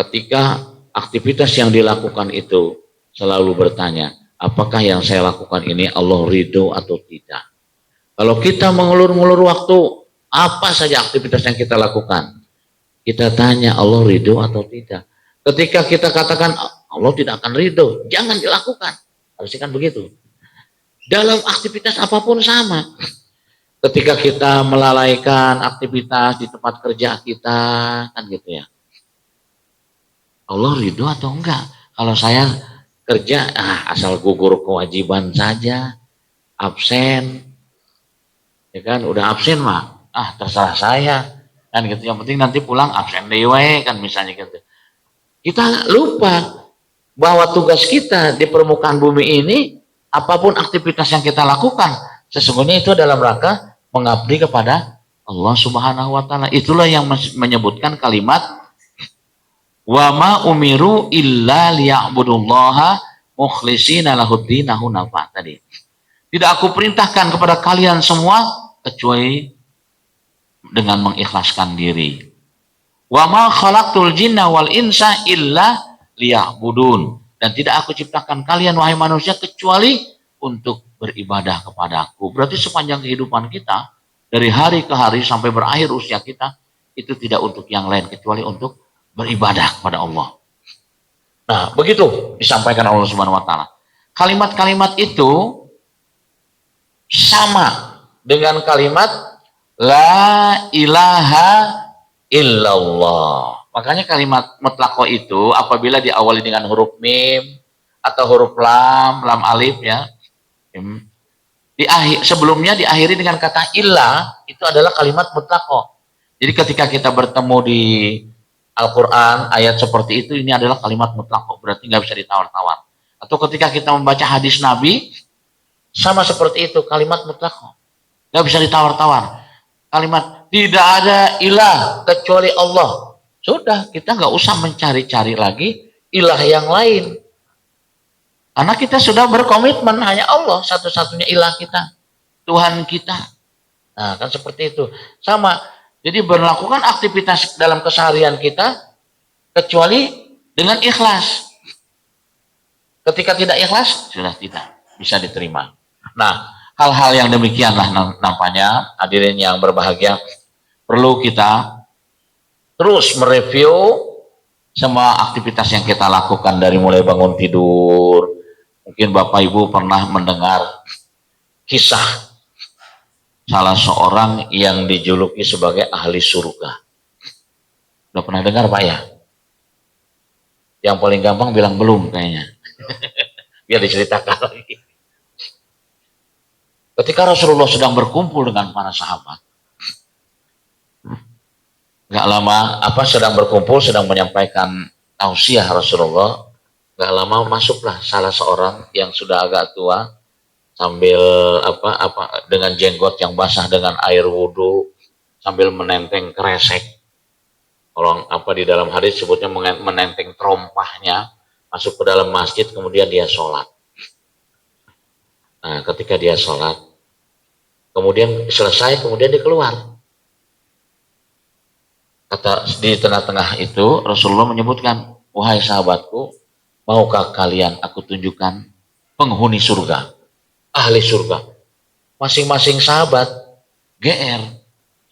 Speaker 1: ketika aktivitas yang dilakukan itu, selalu bertanya, apakah yang saya lakukan ini Allah ridho atau tidak. Kalau kita mengulur-ngulur waktu, apa saja aktivitas yang kita lakukan, kita tanya Allah ridho atau tidak. Ketika kita katakan Allah tidak akan ridho, jangan dilakukan. Harusnya kan begitu. Dalam aktivitas apapun sama. Ketika kita melalaikan aktivitas di tempat kerja kita, kan gitu ya. Allah ridho atau enggak? Kalau saya kerja, asal gugur kewajiban saja, absen, ya kan, udah absen mah, terserah saya, kan gitu. Yang penting nanti pulang absen dewe, kan misalnya gitu. Kita lupa bahwa tugas kita di permukaan bumi ini, apapun aktivitas yang kita lakukan, sesungguhnya itu dalam rangka mengabdi kepada Allah Subhanahu wa Ta'ala. Itulah yang menyebutkan kalimat wa ma umiru illa liya'budullaha mukhlishina lahuddin hunafa tadi. Tidak aku perintahkan kepada kalian semua kecuali dengan mengikhlaskan diri. Wa ma khalaqtul jinna wal insa illa liya'budun. Dan tidak aku ciptakan kalian wahai manusia kecuali untuk beribadah kepadaku. Berarti sepanjang kehidupan kita, dari hari ke hari sampai berakhir usia kita, itu tidak untuk yang lain kecuali untuk beribadah kepada Allah. Nah, begitu disampaikan Allah Subhanahu wa Ta'ala. Kalimat-kalimat itu sama dengan kalimat la ilaha illallah. Makanya kalimat mutlaqo itu apabila diawali dengan huruf mim atau huruf lam, lam alif ya. Sebelumnya diakhiri dengan kata illah, itu adalah kalimat mutlaqo. Jadi ketika kita bertemu di Al-Quran ayat seperti itu, ini adalah kalimat mutlaqo, berarti nggak bisa ditawar-tawar. Atau ketika kita membaca hadis Nabi, sama seperti itu, kalimat mutlaqo, nggak bisa ditawar-tawar. Kalimat tidak ada ilah kecuali Allah. Sudah, kita nggak usah mencari-cari lagi ilah yang lain. Karena kita sudah berkomitmen hanya Allah satu-satunya ilah kita, Tuhan kita. Nah, kan seperti itu. Sama. Jadi melakukan aktivitas dalam keseharian kita kecuali dengan ikhlas. Ketika tidak ikhlas, sudah tidak bisa diterima. Nah, hal-hal yang demikianlah nampaknya hadirin yang berbahagia, perlu kita terus mereview semua aktivitas yang kita lakukan dari mulai bangun tidur. Mungkin Bapak Ibu pernah mendengar kisah salah seorang yang dijuluki sebagai ahli surga. Udah pernah dengar Pak ya? Yang paling gampang bilang belum kayaknya. Biar diceritakan lagi. Ketika Rasulullah sedang berkumpul dengan para sahabat, gak lama sedang berkumpul, sedang menyampaikan tausiah Rasulullah, gak lama masuklah salah seorang yang sudah agak tua, sambil dengan jenggot yang basah dengan air wudhu, sambil menenteng kresek. Kalau di dalam hadis sebutnya menenteng terompahnya, masuk ke dalam masjid, kemudian dia sholat. Nah, ketika dia sholat, kemudian selesai, kemudian dia keluar. Kata di tengah-tengah itu Rasulullah menyebutkan, wahai sahabatku, maukah kalian aku tunjukkan penghuni surga, ahli surga? Masing-masing sahabat GR,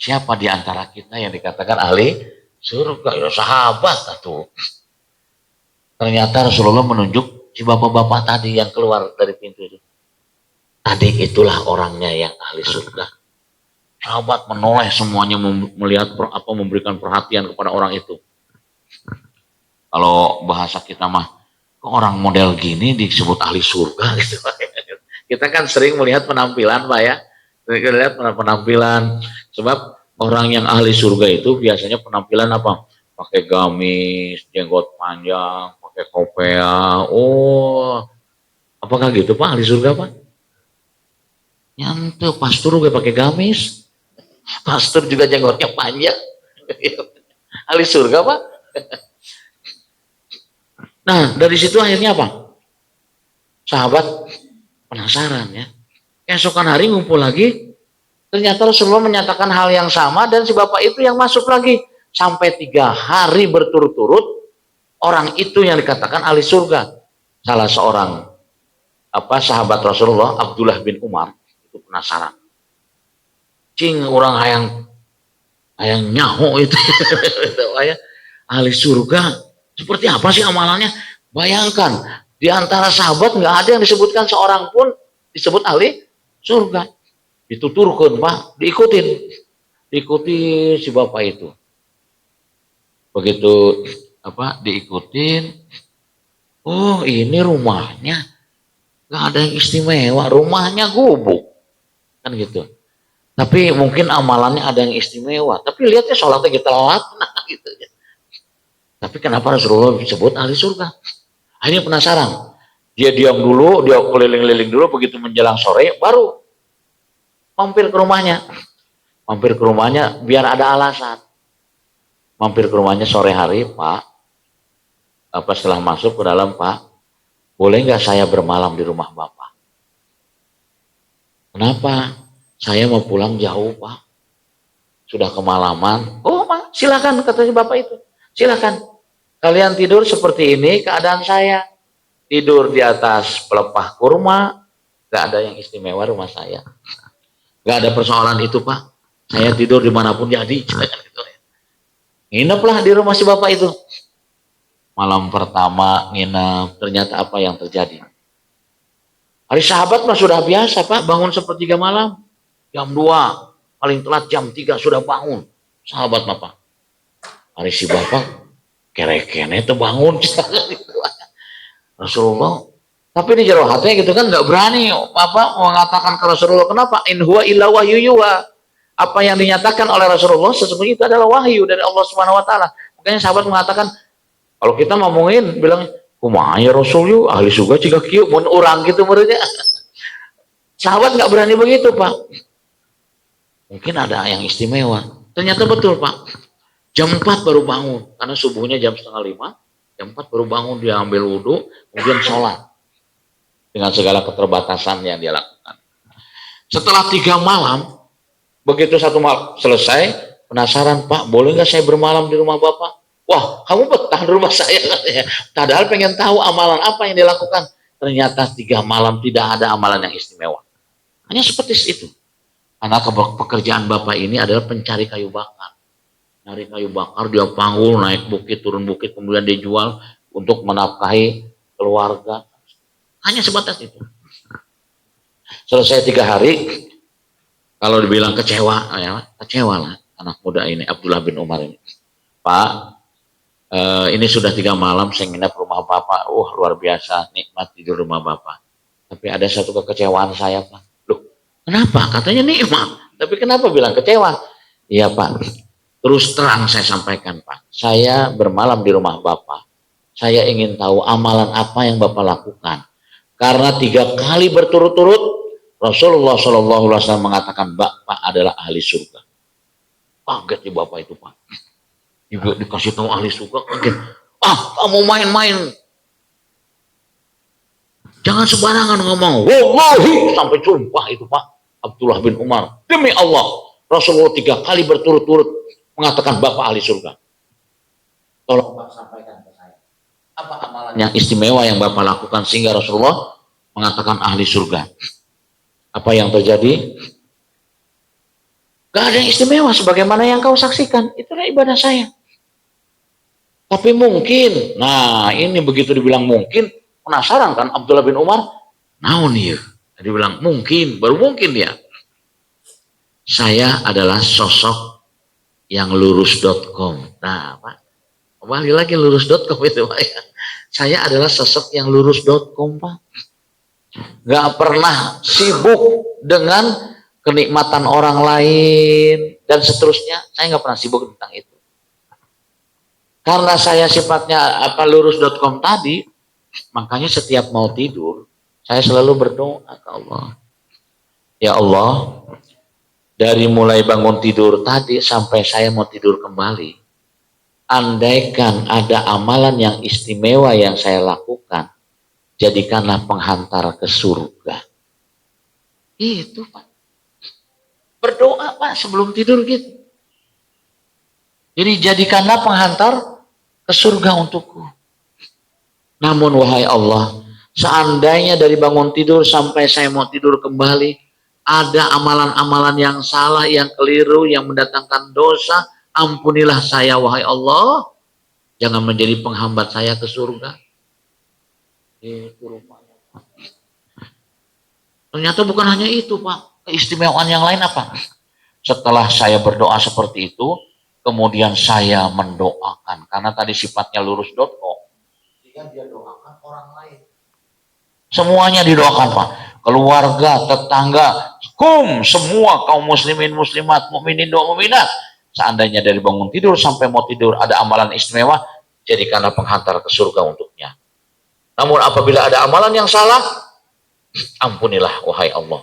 Speaker 1: siapa di antara kita yang dikatakan ahli surga? Ya sahabat tuh. Ternyata Rasulullah menunjuk si bapak-bapak tadi yang keluar dari pintu itu. Tadi itulah orangnya yang ahli surga. Sahabat menoleh semuanya, melihat memberikan perhatian kepada orang itu. Kalau bahasa kita mah, kok orang model gini disebut ahli surga gitu. Kita kan sering melihat penampilan Pak ya. Kita lihat penampilan. Sebab orang yang ahli surga itu biasanya penampilan apa? Pakai gamis, jenggot panjang, pakai kopea. Oh, apakah gitu Pak ahli surga Pak? Nyantu, pastor juga pakai gamis. Pastor juga jenggotnya panjang. Ahli surga Pak. Nah, dari situ akhirnya apa? Sahabat penasaran ya. Keesokan hari ngumpul lagi, ternyata Rasulullah menyatakan hal yang sama dan si bapak itu yang masuk lagi. Sampai 3 hari berturut-turut, orang itu yang dikatakan ahli surga. Salah seorang sahabat Rasulullah Abdullah bin Umar itu penasaran. Cing orang hayang nyaho itu, itu ahli surga. Seperti apa sih amalannya? Bayangkan di antara sahabat nggak ada yang disebutkan seorang pun disebut ahli surga. Dituturkan Pak, diikuti si bapak itu. Begitu diikutin, oh ini rumahnya nggak ada yang istimewa, rumahnya gubuk kan gitu. Tapi mungkin amalannya ada yang istimewa. Tapi lihatnya sholatnya kita telat, nah gitu. Tapi kenapa Rasulullah disebut ahli surga? Akhirnya penasaran. Dia diam dulu, dia keliling-liling dulu, begitu menjelang sore, baru mampir ke rumahnya. Mampir ke rumahnya biar ada alasan. Mampir ke rumahnya sore hari, Pak. Setelah masuk ke dalam, Pak, boleh nggak saya bermalam di rumah Bapak? Kenapa? Saya mau pulang jauh, Pak. Sudah kemalaman. Oh, Pak, silakan, katanya Bapak itu. Silakan. Kalian tidur seperti ini, keadaan saya. Tidur di atas pelepah kurma. Gak ada yang istimewa rumah saya. Gak ada persoalan itu, Pak. Saya tidur dimanapun jadi. Ngineplah di rumah si Bapak itu. Malam pertama nginep. Ternyata apa yang terjadi? Hari sahabat mah sudah biasa, Pak. Bangun sepertiga malam. Jam 2, paling telat jam 3 sudah bangun. Sahabat Bapak. Hari si Bapak kere-kere itu bangun. Rasulullah. Tapi di jero hatinya gitu kan nggak berani Bapak mengatakan ke Rasulullah. Kenapa? In huwa illa wahyu yuha. Apa yang dinyatakan oleh Rasulullah sesungguhnya itu adalah wahyu dari Allah Subhanahu wa taala. Makanya sahabat mengatakan kalau kita ngomongin bilang kumaha ya Rasul yu ahli surga ciga kieu mun urang gitu menurutnya. Sahabat nggak berani begitu, Pak. Mungkin ada yang istimewa. Ternyata betul, Pak. Jam 4 baru bangun. Karena subuhnya jam 4:30. Jam 4 baru bangun, dia ambil wudhu. Kemudian sholat. Dengan segala keterbatasan yang dia lakukan. Setelah 3 malam. Begitu 1 malam selesai. Penasaran, Pak. Boleh nggak saya bermalam di rumah Bapak? Wah, kamu betah di rumah saya. Padahal pengen tahu amalan apa yang dia lakukan. Ternyata 3 malam tidak ada amalan yang istimewa. Hanya seperti itu. Karena pekerjaan Bapak ini adalah pencari kayu bakar. Nyari kayu bakar, dia panggul, naik bukit, turun bukit, kemudian dia jual untuk menafkahi keluarga. Hanya sebatas itu. Selesai 3 hari, kalau dibilang kecewa, ya, kecewa lah anak muda ini, Abdullah bin Umar ini. Pak, ini sudah 3 malam saya nginep rumah Bapak. Luar biasa, nikmat tidur rumah Bapak. Tapi ada satu kekecewaan saya, Pak. Kenapa? Katanya nikmat. Tapi kenapa bilang kecewa? Iya Pak. Terus terang saya sampaikan Pak. Saya bermalam di rumah Bapak. Saya ingin tahu amalan apa yang Bapak lakukan. Karena 3 kali berturut-turut Rasulullah SAW mengatakan Bapak adalah ahli surga. Kaget di Bapak itu Pak. Juga dikasih tahu ahli surga. Kaget. Kamu main-main. Jangan sembarangan ngomong. Wallahi sampai sumpah itu Pak. Abdullah bin Umar. Demi Allah. Rasulullah 3 kali berturut-turut mengatakan Bapak ahli surga. Tolong Pak sampaikan ke saya. Apa amalan yang istimewa yang Bapak lakukan sehingga Rasulullah mengatakan ahli surga? Apa yang terjadi? Gak ada yang istimewa sebagaimana yang kau saksikan. Itulah ibadah saya. Tapi mungkin. Nah ini begitu dibilang mungkin. Penasaran kan Abdullah bin Umar? Naon ya? Dia bilang mungkin, baru mungkin dia. Saya adalah sosok yang lurus.com. Nah, Pak, kembali lagi lurus.com itu Pak ya. Saya adalah sosok yang lurus.com Pak. Gak pernah sibuk dengan kenikmatan orang lain dan seterusnya. Saya gak pernah sibuk tentang itu. Karena saya sifatnya lurus.com tadi, makanya setiap mau tidur, saya selalu berdoa ke Allah. Ya Allah, dari mulai bangun tidur tadi sampai saya mau tidur kembali, andaikan ada amalan yang istimewa yang saya lakukan, jadikanlah penghantar ke surga. Itu Pak. Berdoa Pak sebelum tidur gitu. Jadi jadikanlah penghantar ke surga untukku. Namun wahai Allah, Seandainya dari bangun tidur sampai saya mau tidur kembali, ada amalan-amalan yang salah, yang keliru, yang mendatangkan dosa, ampunilah saya wahai Allah. Jangan menjadi penghambat saya ke surga. Itu rupanya. Ternyata bukan hanya itu, Pak. Keistimewaan yang lain apa? Setelah saya berdoa seperti itu, kemudian saya mendoakan. Karena tadi sifatnya lurus.com. Jika dia doakan orang lain. Semuanya didoakan, Pak. Keluarga, tetangga, semua kaum muslimin, muslimat, mukminin, doa mukminat. Seandainya dari bangun tidur sampai mau tidur ada amalan istimewa, jadikanlah penghantar ke surga untuknya. Namun apabila ada amalan yang salah, ampunilah wahai Allah.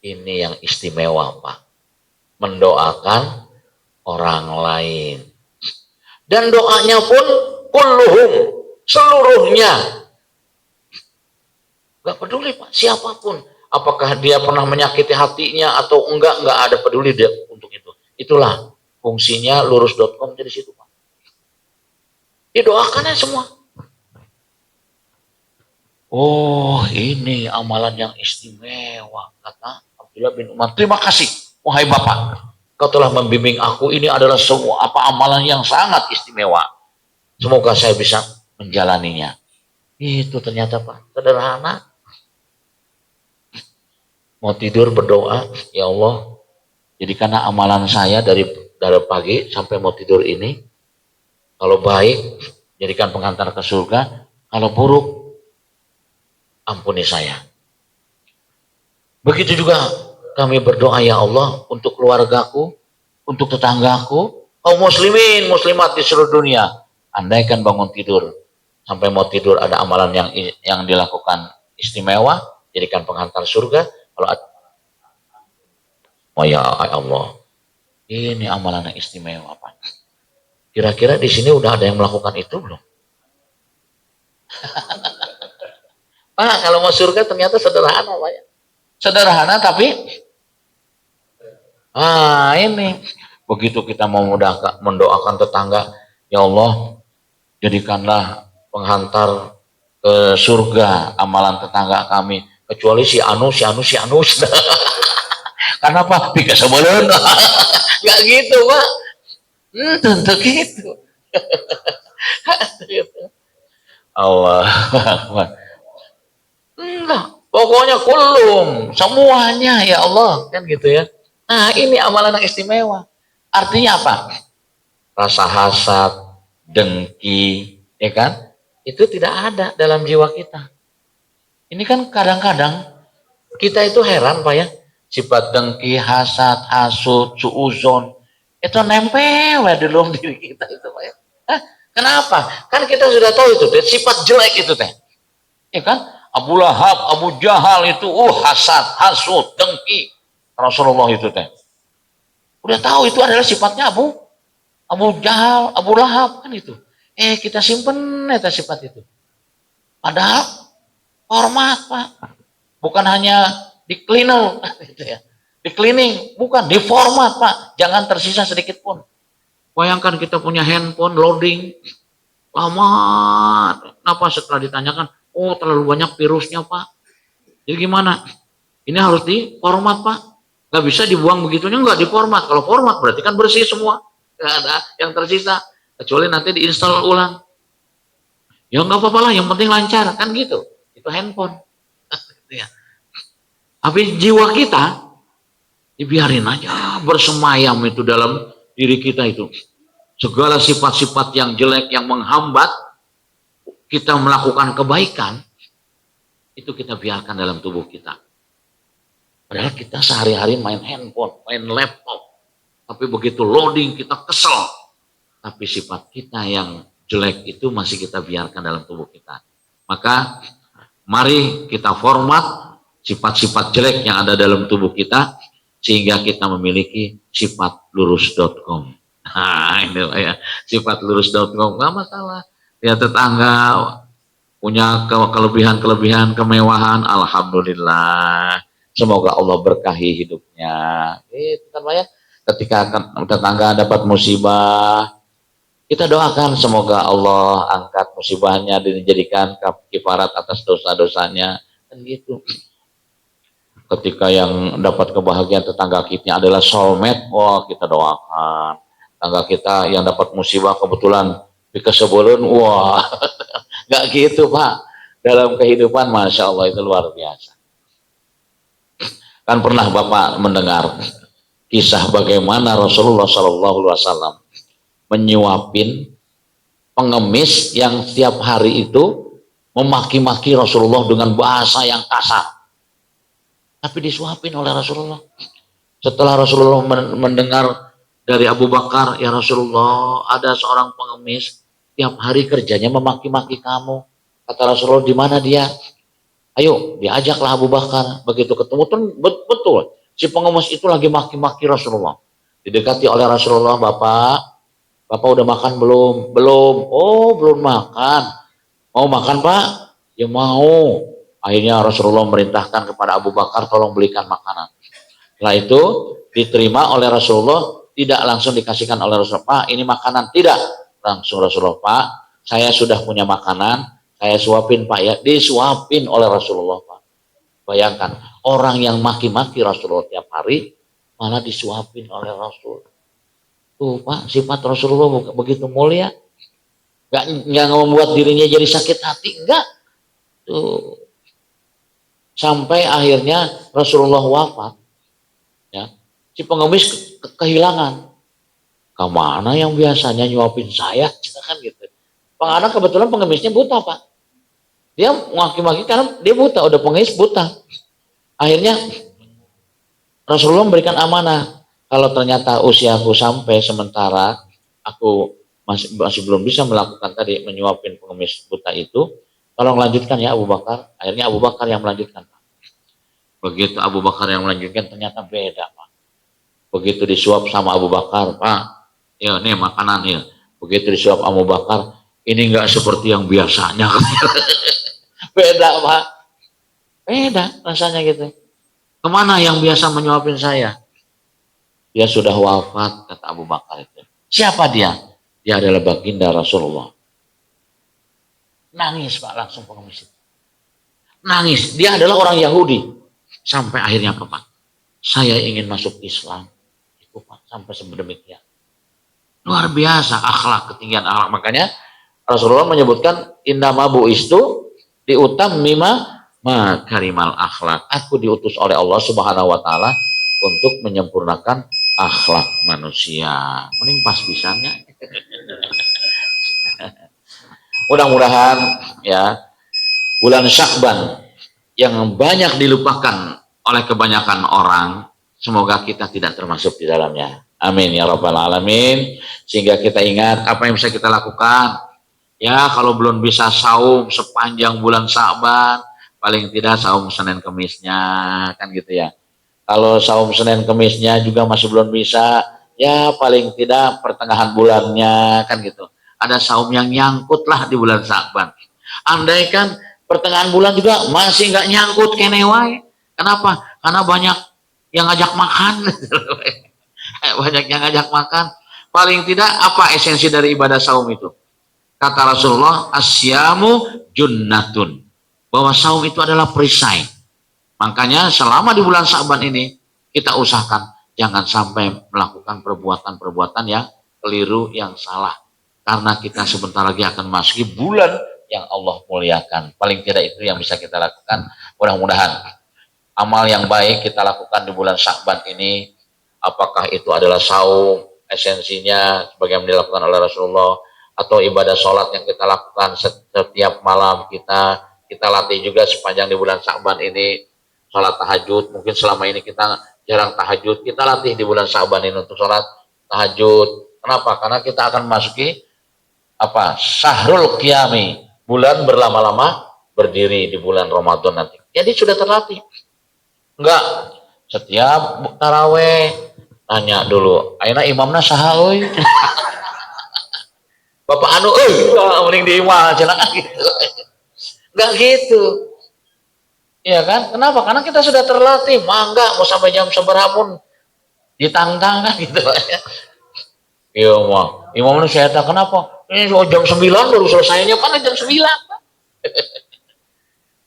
Speaker 1: Ini yang istimewa, Pak. Mendoakan orang lain. Dan doanya pun kulluhum, seluruhnya. Gak peduli, Pak, siapapun. Apakah dia pernah menyakiti hatinya atau enggak ada peduli dia untuk itu. Itulah fungsinya lurus.com di situ, Pak. Didoakannya semua. Oh, ini amalan yang istimewa, kata Abdullah bin Umar. Terima kasih, wahai Bapak. Kau telah membimbing aku. Ini adalah semua amalan yang sangat istimewa. Semoga saya bisa menjalaninya. Itu ternyata, Pak, sederhana. Mau tidur berdoa, ya Allah, jadikanlah amalan saya dari pagi sampai mau tidur ini, kalau baik, jadikan penghantar ke surga, kalau buruk, ampuni saya. Begitu juga kami berdoa, ya Allah, untuk keluargaku, untuk tetanggaku, kaum muslimin, muslimat di seluruh dunia. Andaikan bangun tidur, sampai mau tidur ada amalan yang dilakukan istimewa, jadikan penghantar surga. Kalau ada, oh ya Allah, ini amalan yang istimewa, Pak. Kira-kira di sini udah ada yang melakukan itu belum? Pak, kalau mau surga ternyata sederhana, Pak ya. Sederhana tapi ini begitu kita mau mendoakan tetangga, ya Allah, jadikanlah penghantar ke surga amalan tetangga kami, kecuali si Anu. Karena apa? Pika sebelum nggak gitu, Pak. Tentu gitu. Allah. Pokoknya kulum, semuanya ya Allah, kan gitu ya. Nah, ini amalan yang istimewa. Artinya apa? Rasa hasad, dengki, ya kan? Itu tidak ada dalam jiwa kita. Ini kan kadang-kadang kita itu heran, Pak ya. Sifat dengki, hasad, hasud, suuzon, itu nempel di dalam diri kita itu, Pak ya. Kenapa? Kan kita sudah tahu itu, sifat jelek itu teh. Ya kan? Abu Lahab, Abu Jahal itu hasad, hasud, dengki. Rasulullah itu teh. Udah tahu itu adalah sifatnya Abu Jahal, Abu Lahab kan itu. Kita simpen sifat itu. Padahal hormat, Pak. Bukan hanya di cleaner gitu ya. Di cleaning, bukan di format, Pak. Jangan tersisa sedikit pun. Bayangkan kita punya handphone loading lama, kenapa setelah ditanyakan, terlalu banyak virusnya, Pak. Jadi gimana? Ini harus di format, Pak. Gak bisa dibuang begitunya, nggak di format. Kalau format berarti kan bersih semua. Gak ada yang tersisa. Kecuali nanti diinstal ulang. Ya nggak apa-apa lah, yang penting lancar. Kan gitu. Itu handphone. Tapi jiwa kita, dibiarin aja bersemayam itu dalam diri kita itu. Segala sifat-sifat yang jelek, yang menghambat kita melakukan kebaikan, itu kita biarkan dalam tubuh kita. Padahal kita sehari-hari main handphone, main laptop. Tapi begitu loading kita kesel. Tapi sifat kita yang jelek itu masih kita biarkan dalam tubuh kita. Maka mari kita format sifat-sifat jelek yang ada dalam tubuh kita, sehingga kita memiliki sifat lurus.com. Nah, ini ya, sifat lurus.com, nggak masalah. Ya, tetangga punya kelebihan-kelebihan, kemewahan, alhamdulillah. Semoga Allah berkahi hidupnya. Itu kan, Pak ya. Ketika tetangga dapat musibah, Kita doakan semoga Allah angkat musibahnya dan dijadikan kifarat atas dosa-dosanya. Kan gitu. Ketika yang dapat kebahagiaan tetangga kita adalah soulmate, wah kita doakan. Tetangga kita yang dapat musibah kebetulan di kesebulan, wah nggak gitu Pak. Dalam kehidupan, Masya Allah itu luar biasa. Kan pernah Bapak mendengar kisah bagaimana Rasulullah SAW menyuapin pengemis yang setiap hari itu memaki-maki Rasulullah dengan bahasa yang kasar. Tapi disuapin oleh Rasulullah. Setelah Rasulullah mendengar dari Abu Bakar, ya Rasulullah, ada seorang pengemis tiap hari kerjanya memaki-maki kamu. Kata Rasulullah, di mana dia? Ayo, diajaklah Abu Bakar. Begitu ketemu, betul. Si pengemis itu lagi maki-maki Rasulullah. Didekati oleh Rasulullah, Bapak udah makan belum? Belum. Oh, belum makan. Mau makan Pak? Ya mau. Akhirnya Rasulullah merintahkan kepada Abu Bakar, tolong belikan makanan. Setelah itu diterima oleh Rasulullah, tidak langsung dikasihkan oleh Rasulullah, Pak ini makanan. Tidak. Langsung Rasulullah, Pak saya sudah punya makanan, saya suapin Pak ya. Disuapin oleh Rasulullah Pak. Bayangkan, orang yang maki-maki Rasulullah tiap hari, malah disuapin oleh Rasul. Tuh Pak, sifat Rasulullah begitu mulia. Nggak membuat dirinya jadi sakit hati, enggak. Tuh. Sampai akhirnya Rasulullah wafat, ya, si pengemis kehilangan. Kemana yang biasanya nyuapin saya, kan gitu. Karena kebetulan pengemisnya buta Pak. Dia maki-maki karena dia buta, udah pengemis buta. Akhirnya Rasulullah memberikan amanah. Kalau ternyata usiaku sampai sementara, aku masih belum bisa melakukan tadi menyuapin pengemis buta itu, tolong lanjutkan ya Abu Bakar. Akhirnya Abu Bakar yang melanjutkan. Begitu Abu Bakar yang melanjutkan ternyata beda Pak. Begitu disuap sama Abu Bakar, Pak, ya nih makanan ya. Begitu disuap Abu Bakar, ini enggak seperti yang biasanya. Beda Pak. Beda rasanya gitu. Kemana yang biasa menyuapin saya? Dia sudah wafat, kata Abu Bakar itu. Siapa dia? Dia adalah baginda Rasulullah. Nangis Pak langsung pengemis itu. Nangis. Dia adalah orang Yahudi. Sampai akhirnya apa Pak? Saya ingin masuk Islam. Itu Pak, sampai sedemikian. Luar biasa akhlak, ketinggian akhlak. Makanya Rasulullah menyebutkan innama bu'istu diutammima makarimal akhlak. Aku diutus oleh Allah Subhanahu wa taala untuk menyempurnakan akhlak manusia. Mending pas pisannya. Mudah-mudahan ya bulan Syakban yang banyak dilupakan oleh kebanyakan orang, semoga kita tidak termasuk di dalamnya. Amin ya rabbal alamin. Sehingga kita ingat apa yang bisa kita lakukan. Ya kalau belum bisa saum sepanjang bulan Syakban, paling tidak saum Senin Kemisnya, kan gitu ya. Kalau saum Senin Kemisnya juga masih belum bisa, ya paling tidak pertengahan bulannya, kan gitu. Ada saum yang nyangkut lah di bulan Syakban. Andaikan pertengahan bulan juga masih nggak nyangkut kene wae. Kenapa? Karena banyak yang ngajak makan. Banyak yang ngajak makan. Paling tidak apa esensi dari ibadah saum itu? Kata Rasulullah, asyamu junnatun. Bahwa saum itu adalah perisai. Makanya selama di bulan Syakban ini, kita usahakan jangan sampai melakukan perbuatan-perbuatan yang keliru, yang salah. Karena kita sebentar lagi akan masuki bulan yang Allah muliakan. Paling tidak itu yang bisa kita lakukan. Mudah-mudahan amal yang baik kita lakukan di bulan Syakban ini, apakah itu adalah saum, esensinya sebagaimana dilakukan oleh Rasulullah, atau ibadah sholat yang kita lakukan setiap malam kita latih juga sepanjang di bulan Syakban ini, sholat tahajud. Mungkin selama ini kita jarang tahajud, kita latih di bulan Syakban ini untuk sholat tahajud. Kenapa? Karena kita akan memasuki apa? Syahrul Qiyami, bulan berlama-lama berdiri di bulan Ramadan nanti. Jadi sudah terlatih. Enggak setiap taraweh nanya dulu, ayeuna imamna saha euy? Bapak anu mending di imam cenah gitu. Enggak gitu. Iya kan? Kenapa? Karena kita sudah terlatih, mangga mau sampai jam seberapa pun ditantang kan gitu. Iya mah imam saya tak kenapa ini jam 9 baru selesainya kan jam 9.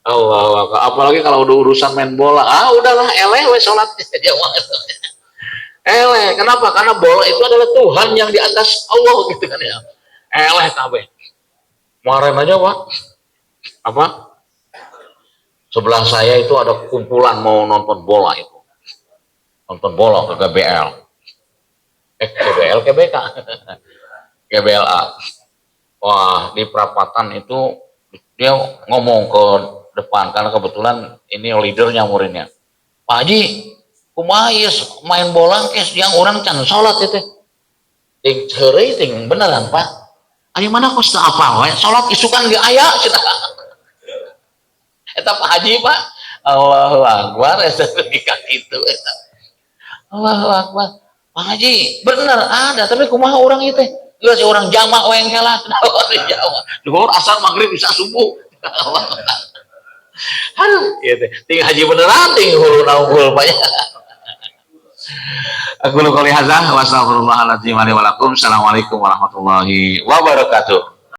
Speaker 1: Allah, apalagi kalau udah urusan main bola, udahlah eleh we sholatnya. Eleh, kenapa? Karena bola itu adalah Tuhan yang di atas Allah gitu kan ya. Eleh kabeh. Kemarin aja Pak, apa? Sebelah saya itu ada kumpulan mau nonton bola itu. Nonton bola ke GBL. GBL, GBK. GBLA. Wah, di perapatan itu dia ngomong ke depan karena kebetulan ini leadernya muridnya. Pak Haji, kumaha main bola kes yang orang can sholat itu. Ting ceureuy ting beneran Pak. Ari mana kos teu apa we sholat isukan ge aya cenah. Eta Pak Haji Pak. Allahu Akbar eta ka kitu eta. Allahu Akbar. Pak Haji, bener ada tapi kumaha orang itu teh? Geus orang jamak we engkelah. Jawa. Duhur asar magrib bisa subuh. Aduh, gitu. Ting haji beneran, ting hulu naungkul banyak. Aku lu qouli hadza wa astagfirullahaladzim wa lakum. Assalamualaikum warahmatullahi wabarakatuh.